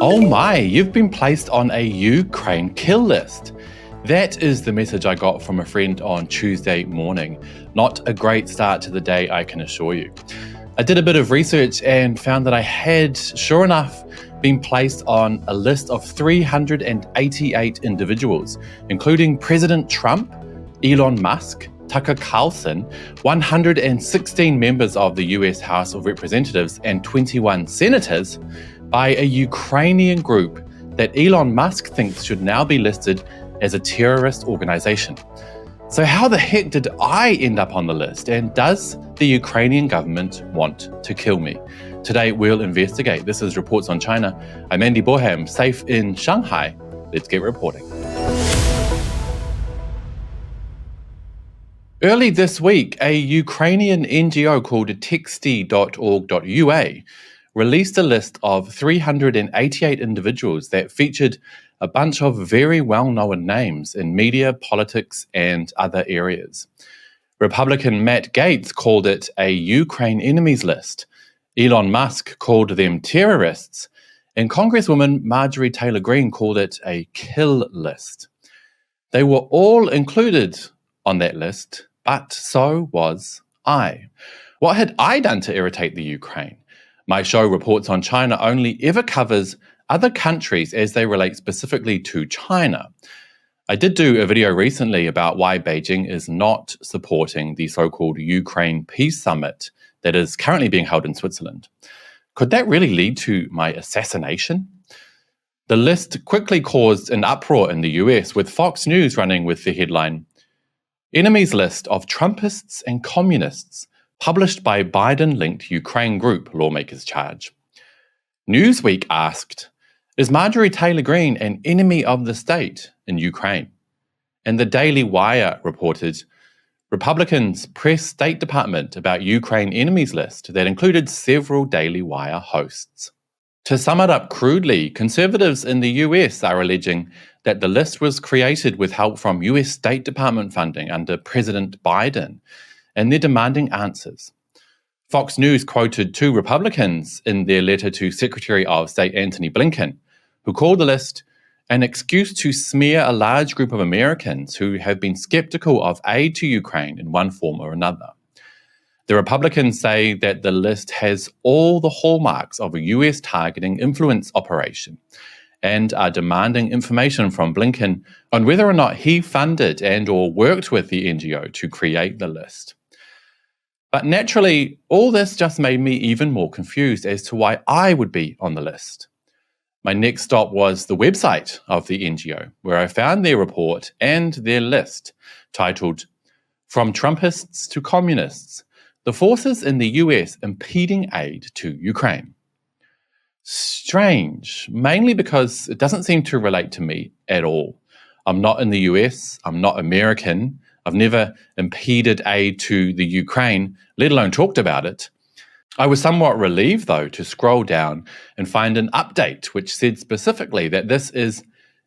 Oh my, you've been placed on a Ukraine kill list. That is the message I got from a friend on Tuesday morning. Not a great start to the day, I can assure you. I did a bit of research and found that I had, sure enough, been placed on a list of 388 individuals, including President Trump, Elon Musk, Tucker Carlson, 116 members of the US House of Representatives, and 21 senators, by a Ukrainian group that Elon Musk thinks should now be listed as a terrorist organization. So how the heck did I end up on the list? And does the Ukrainian government want to kill me? Today we'll investigate. This is Reports on China. I'm Andy Boreham, safe in Shanghai. Let's get reporting. Early this week, a Ukrainian NGO called texty.org.ua released a list of 388 individuals that featured a bunch of very well-known names in media, politics, and other areas. Republican Matt Gaetz called it a Ukraine enemies list. Elon Musk called them terrorists, and Congresswoman Marjorie Taylor Greene called it a kill list. They were all included on that list, but so was I. What had I done to irritate the Ukraine? My show, Reports on China, only ever covers other countries as they relate specifically to China. I did do a video recently about why Beijing is not supporting the so-called Ukraine Peace Summit that is currently being held in Switzerland. Could that really lead to my assassination? The list quickly caused an uproar in the US, with Fox News running with the headline, "Enemies List of Trumpists and Communists, published by Biden-linked Ukraine group, lawmakers charge." Newsweek asked, "Is Marjorie Taylor Greene an enemy of the state in Ukraine?" And the Daily Wire reported, Republicans press State Department about Ukraine enemies list that included several Daily Wire hosts. To sum it up crudely, conservatives in the US are alleging that the list was created with help from US State Department funding under President Biden, and they're demanding answers. Fox News quoted two Republicans in their letter to Secretary of State Antony Blinken, who called the list an excuse to smear a large group of Americans who have been skeptical of aid to Ukraine in one form or another. The Republicans say that the list has all the hallmarks of a US targeting influence operation and are demanding information from Blinken on whether or not he funded and or worked with the NGO to create the list. But naturally, all this just made me even more confused as to why I would be on the list. My next stop was the website of the NGO, where I found their report and their list, titled "From Trumpists to Communists, the Forces in the US Impeding Aid to Ukraine." Strange, mainly because it doesn't seem to relate to me at all. I'm not in the US, I'm not American, I've never impeded aid to the Ukraine, let alone talked about it. I was somewhat relieved, though, to scroll down and find an update which said specifically that this is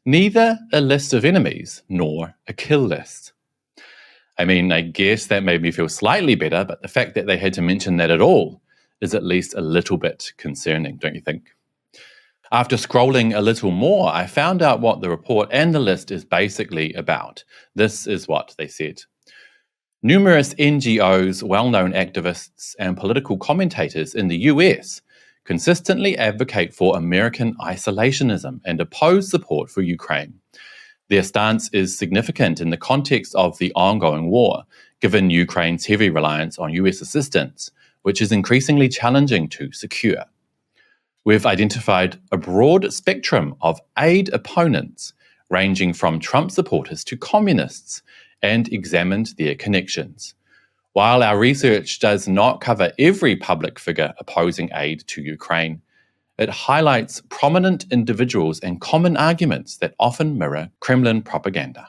neither a list of enemies nor a kill list. I mean, I guess that made me feel slightly better, but the fact that they had to mention that at all is at least a little bit concerning, don't you think? After scrolling a little more, I found out what the report and the list is basically about. This is what they said. Numerous NGOs, well-known activists, and political commentators in the US consistently advocate for American isolationism and oppose support for Ukraine. Their stance is significant in the context of the ongoing war, given Ukraine's heavy reliance on US assistance, which is increasingly challenging to secure. We've identified a broad spectrum of aid opponents, ranging from Trump supporters to communists, and examined their connections. While our research does not cover every public figure opposing aid to Ukraine, it highlights prominent individuals and common arguments that often mirror Kremlin propaganda.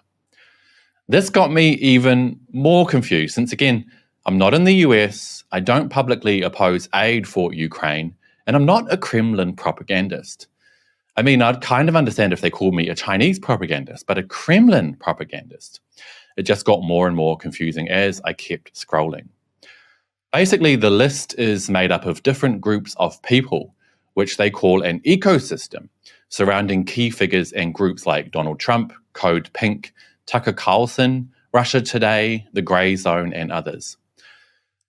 This got me even more confused, since again, I'm not in the US, I don't publicly oppose aid for Ukraine, and I'm not a Kremlin propagandist. I mean, I'd kind of understand if they called me a Chinese propagandist, but a Kremlin propagandist. It just got more and more confusing as I kept scrolling. Basically, the list is made up of different groups of people, which they call an ecosystem, surrounding key figures and groups like Donald Trump, Code Pink, Tucker Carlson, Russia Today, The Grey Zone, and others.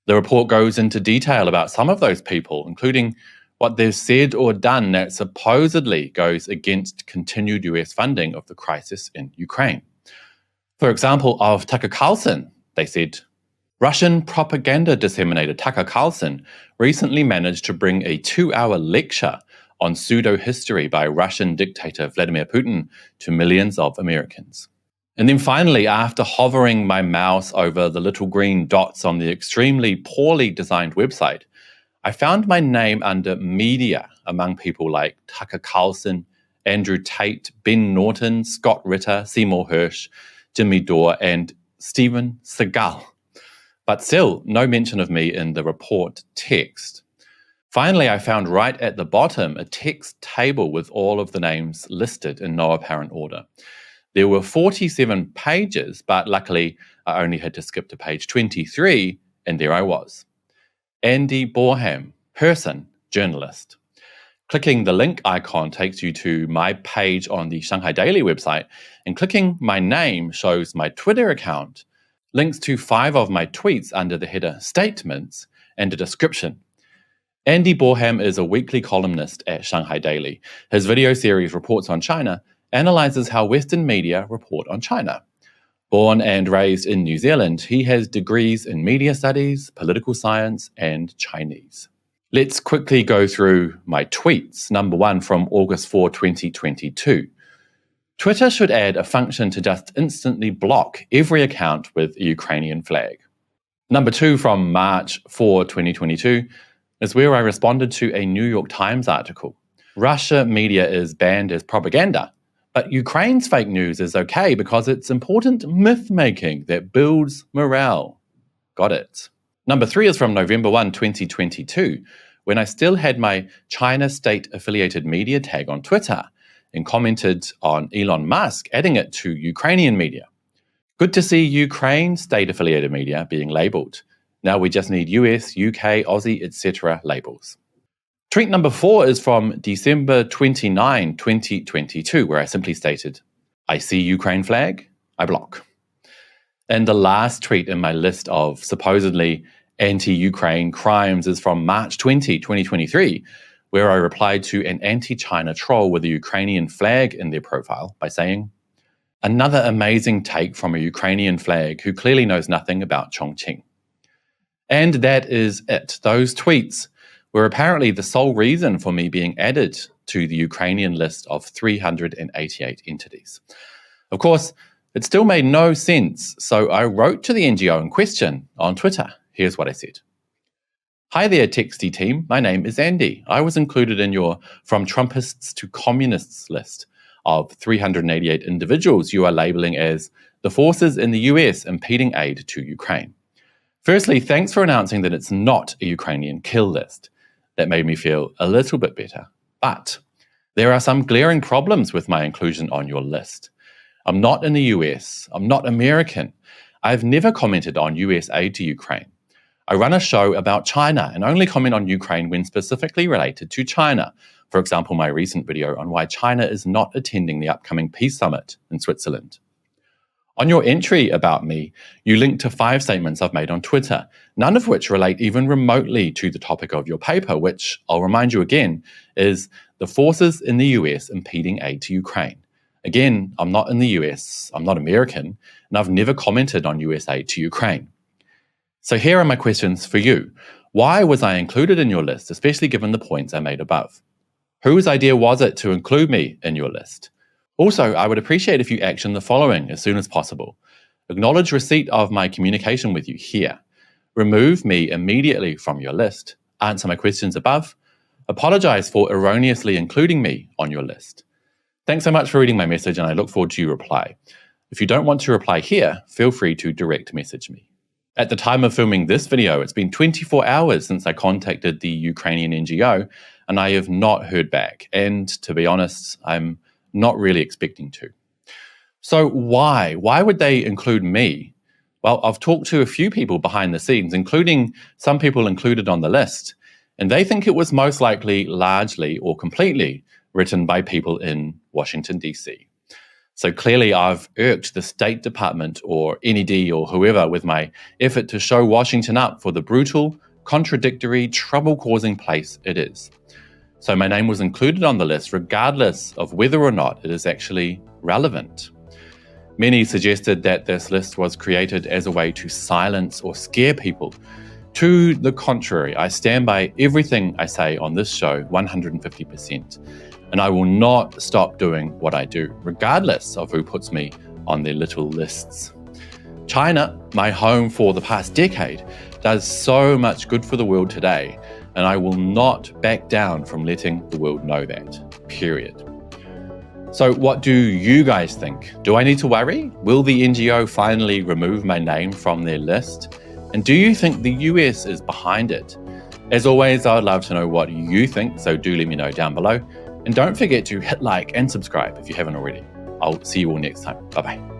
The report goes into detail about some of those people, including what they've said or done that supposedly goes against continued US funding of the crisis in Ukraine. For example, of Tucker Carlson, they said, Russian propaganda disseminator Tucker Carlson recently managed to bring a 2-hour lecture on pseudo-history by Russian dictator Vladimir Putin to millions of Americans. And then finally, after hovering my mouse over the little green dots on the extremely poorly designed website, I found my name under media among people like Tucker Carlson, Andrew Tate, Ben Norton, Scott Ritter, Seymour Hersh, Jimmy Dore, and Steven Seagal. But still, no mention of me in the report text. Finally, I found right at the bottom a text table with all of the names listed in no apparent order. There were 47 pages, but luckily I only had to skip to page 23, and there I was. Andy Boreham, person, journalist. Clicking the link icon takes you to my page on the Shanghai Daily website, and clicking my name shows my Twitter account, links to 5 of my tweets under the header Statements, and a description. Andy Boreham is a weekly columnist at Shanghai Daily. His video series Reports on China analyzes how Western media report on China. Born and raised in New Zealand, he has degrees in media studies, political science, and Chinese. Let's quickly go through my tweets. Number 1 from August 4, 2022. Twitter should add a function to just instantly block every account with a Ukrainian flag. Number 2 from March 4, 2022 is where I responded to a New York Times article. Russia media is banned as propaganda, but Ukraine's fake news is okay because it's important myth-making that builds morale. Got it. Number 3 is from November 1, 2022, when I still had my China state-affiliated media tag on Twitter and commented on Elon Musk adding it to Ukrainian media. Good to see Ukraine state-affiliated media being labelled. Now we just need US, UK, Aussie, etc. labels. Tweet number 4 is from December 29, 2022, where I simply stated, I see Ukraine flag, I block. And the last tweet in my list of supposedly anti-Ukraine crimes is from March 20, 2023, where I replied to an anti-China troll with a Ukrainian flag in their profile by saying, another amazing take from a Ukrainian flag who clearly knows nothing about Chongqing. And that is it. Those tweets were apparently the sole reason for me being added to the Ukrainian list of 388 entities. Of course, it still made no sense, so I wrote to the NGO in question on Twitter. Here's what I said. Hi there, Texty team. My name is Andy. I was included in your From Trumpists to Communists list of 388 individuals you are labeling as the forces in the US impeding aid to Ukraine. Firstly, thanks for announcing that it's not a Ukrainian kill list. That made me feel a little bit better. But there are some glaring problems with my inclusion on your list. I'm not in the US. I'm not American. I've never commented on US aid to Ukraine. I run a show about China and only comment on Ukraine when specifically related to China. For example, my recent video on why China is not attending the upcoming Peace Summit in Switzerland. On your entry about me, you link to 5 statements I've made on Twitter, none of which relate even remotely to the topic of your paper, which, I'll remind you again, is the forces in the US impeding aid to Ukraine. Again, I'm not in the US, I'm not American, and I've never commented on US aid to Ukraine. So here are my questions for you. Why was I included in your list, especially given the points I made above? Whose idea was it to include me in your list? Also, I would appreciate if you action the following as soon as possible. Acknowledge receipt of my communication with you here. Remove me immediately from your list. Answer my questions above. Apologize for erroneously including me on your list. Thanks so much for reading my message, and I look forward to your reply. If you don't want to reply here, feel free to direct message me. At the time of filming this video, it's been 24 hours since I contacted the Ukrainian NGO, and I have not heard back. And to be honest, I'm not really expecting to. So why? Why would they include me? Well, I've talked to a few people behind the scenes, including some people included on the list, And they think it was most likely largely or completely written by people in Washington, D.C. So clearly I've irked the State Department or NED or whoever with my effort to show Washington up for the brutal, contradictory, trouble-causing place it is. So my name was included on the list regardless of whether or not it is actually relevant. Many suggested that this list was created as a way to silence or scare people. To the contrary, I stand by everything I say on this show 150%, and I will not stop doing what I do, regardless of who puts me on their little lists. China, my home for the past decade, does so much good for the world today, and I will not back down from letting the world know that, period. So what do you guys think? Do I need to worry? Will the NGO finally remove my name from their list? And do you think the US is behind it? As always, I would love to know what you think, so do let me know down below. And don't forget to hit like and subscribe if you haven't already. I'll see you all next time. Bye-bye.